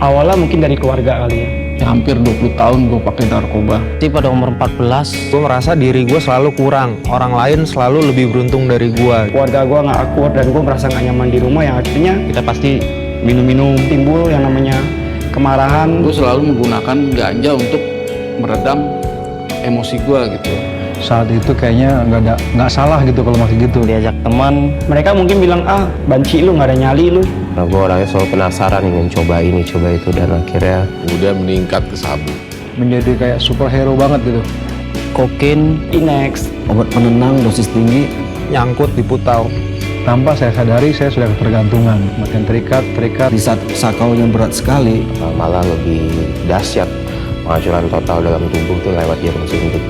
Awalnya mungkin dari keluarga kali ya. Ya, hampir 20 tahun gue pakai narkoba. Pada umur 14, Gue merasa diri gue selalu kurang, orang lain selalu lebih beruntung dari gue. Keluarga gue nggak akur dan gue merasa nggak nyaman di rumah, yang akhirnya kita pasti minum-minum, timbul yang namanya kemarahan. Gue selalu menggunakan ganja untuk meredam emosi gue gitu. Saat itu kayaknya nggak salah gitu kalau masih gitu. diajak teman, Mereka mungkin bilang, banci lu, nggak ada nyali lu. Nah, gue orangnya selalu penasaran, ingin coba ini, coba itu, dan akhirnya udah meningkat ke sabu. Menjadi kayak superhero banget gitu. kokain, Inex. Obat penenang dosis tinggi. Nyangkut di putau. Tanpa saya sadari saya sudah ketergantungan, makin terikat. Di saat sakaunya berat sekali, malah lebih dahsyat. Penghancuran total dalam tubuh tuh lewat jarum suntik.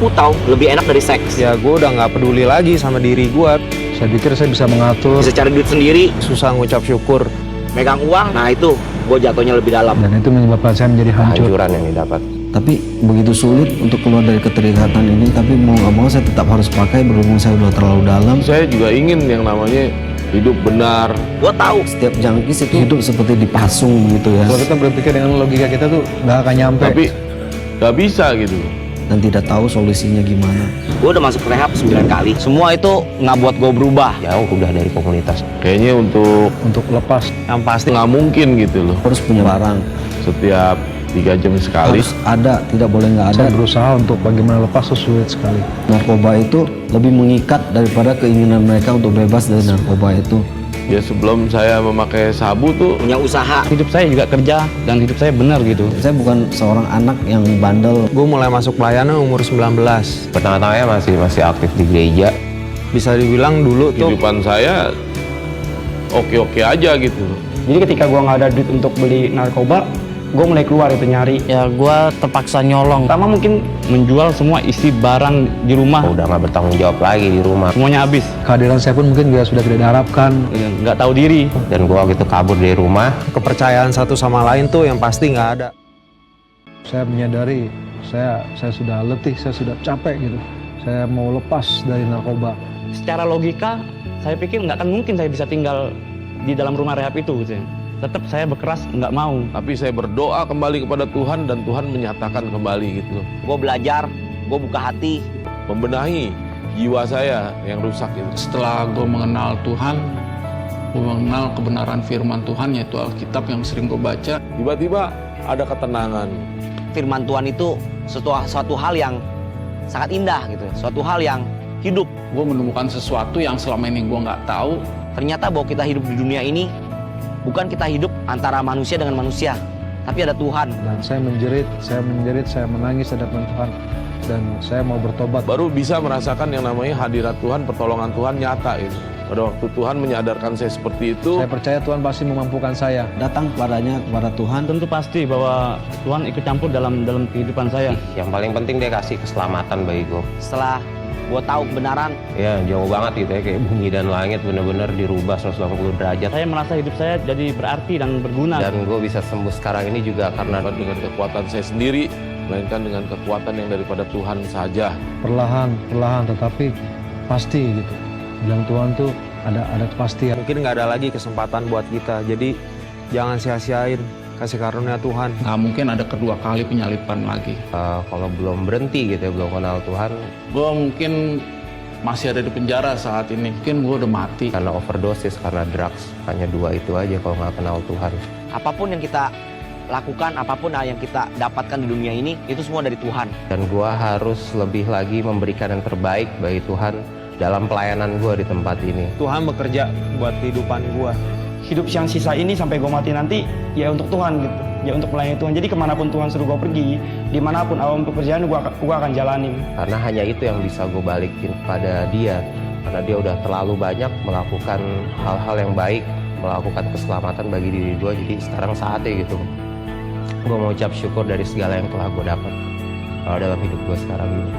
putau lebih enak dari seks. Ya gue udah nggak peduli lagi sama diri gue. Saya pikir saya bisa mengatur, Bisa cari duit sendiri, Susah ngucap syukur. megang uang, nah itu gue jatuhnya lebih dalam. dan itu menyebabkan saya menjadi hancur. Hancuran yang didapat. tapi begitu sulit untuk keluar dari keterikatan ini. Tapi mau nggak mau saya tetap harus pakai berhubung saya udah terlalu dalam. Saya juga ingin yang namanya hidup benar. Gue tahu Setiap jangkis itu hidup seperti dipasung gitu ya, Kalau kita berpikir dengan logika kita tuh nggak akan nyampe. Tapi nggak bisa gitu. dan tidak tahu solusinya gimana. gue udah masuk rehab 9 kali. Semua itu nggak buat gue berubah. Jauh udah dari komunitas. Kayaknya untuk lepas, Yang pasti nggak mungkin gitu loh. Harus punya barang, Setiap 3 jam sekali. harus ada, tidak boleh nggak ada. saya berusaha untuk bagaimana lepas itu sulit sekali. Narkoba itu lebih mengikat daripada keinginan mereka untuk bebas dari narkoba itu. Ya sebelum saya memakai sabu tuh Punya usaha. Hidup saya juga kerja dan hidup saya benar gitu. Saya bukan seorang anak yang bandel. gue mulai masuk pelayanan umur 19. Pertama-tamanya masih aktif di gereja. Bisa dibilang dulu tuh kehidupan saya oke-oke aja gitu. Jadi ketika gue nggak ada duit untuk beli narkoba, gue mulai keluar itu nyari. Ya gue terpaksa nyolong. Pertama mungkin menjual semua isi barang di rumah, Udah nggak bertanggung jawab lagi di rumah. semuanya habis. Kehadiran saya pun mungkin juga sudah tidak diharapkan. Nggak tahu diri. Dan gue waktu itu kabur dari rumah. kepercayaan satu sama lain tuh yang pasti nggak ada. Saya menyadari saya sudah letih, saya sudah capek gitu. Saya mau lepas dari narkoba. Secara logika, saya pikir nggak akan mungkin saya bisa tinggal di dalam rumah rehab itu gitu ya. Tetap saya berkeras nggak mau. Tapi saya berdoa kembali kepada Tuhan dan Tuhan menyatakan kembali gitu loh. Gue belajar, gue buka hati. Membenahi jiwa saya yang rusak itu. Setelah gue mengenal Tuhan, gue mengenal kebenaran firman Tuhan, yaitu Alkitab yang sering gue baca. Tiba-tiba ada ketenangan. Firman Tuhan itu suatu hal yang sangat indah gitu. Suatu hal yang hidup. Gue menemukan sesuatu yang selama ini gue nggak tahu. Ternyata bahwa kita hidup di dunia ini bukan kita hidup antara manusia dengan manusia, tapi ada Tuhan. Dan saya menjerit, saya menangis hadapan Tuhan. Dan saya mau bertobat. Baru bisa merasakan yang namanya hadirat Tuhan, pertolongan Tuhan nyata itu. Pada waktu Tuhan menyadarkan saya seperti itu, Saya percaya Tuhan pasti memampukan saya. Datang kepadanya, kepada Tuhan. Tentu pasti bahwa Tuhan ikut campur dalam kehidupan saya. Yang paling penting dia kasih keselamatan bagi gue. Setelah gue tahu kebenaran, Ya jauh banget gitu ya, kayak bumi dan langit bener-bener dirubah 180 derajat. Saya merasa hidup saya jadi berarti dan berguna. Dan gue bisa sembuh sekarang ini juga karena bukan dengan kekuatan saya sendiri, melainkan dengan kekuatan yang daripada Tuhan saja. Perlahan tetapi pasti gitu. Bilang Tuhan tuh ada kepastian. Mungkin nggak ada lagi kesempatan buat kita. Jadi jangan sia-siain kasih karunia Tuhan. Nggak mungkin ada kedua kali penyaliban lagi. kalau belum berhenti gitu ya, belum kenal Tuhan, Gue mungkin masih ada di penjara saat ini. Mungkin gue udah mati. karena overdosis, karena drugs, hanya 2 itu aja kalau nggak kenal Tuhan. apapun yang kita lakukan, apapun yang kita dapatkan di dunia ini, itu semua dari Tuhan. Dan gue harus lebih lagi memberikan yang terbaik bagi Tuhan dalam pelayanan gue di tempat ini. Tuhan bekerja buat kehidupan gue. Hidup yang sisa ini sampai gue mati nanti, ya untuk Tuhan gitu. Ya untuk melayani Tuhan. Jadi kemanapun Tuhan suruh gue pergi, dimanapun awam pekerjaan gue akan jalanin. Karena hanya itu yang bisa gue balikin kepada dia. Karena dia udah terlalu banyak melakukan hal-hal yang baik, melakukan keselamatan bagi diri gue. Jadi sekarang saatnya gitu. Gue mau ucap syukur dari segala yang telah gue dapat dalam hidup gue sekarang ini.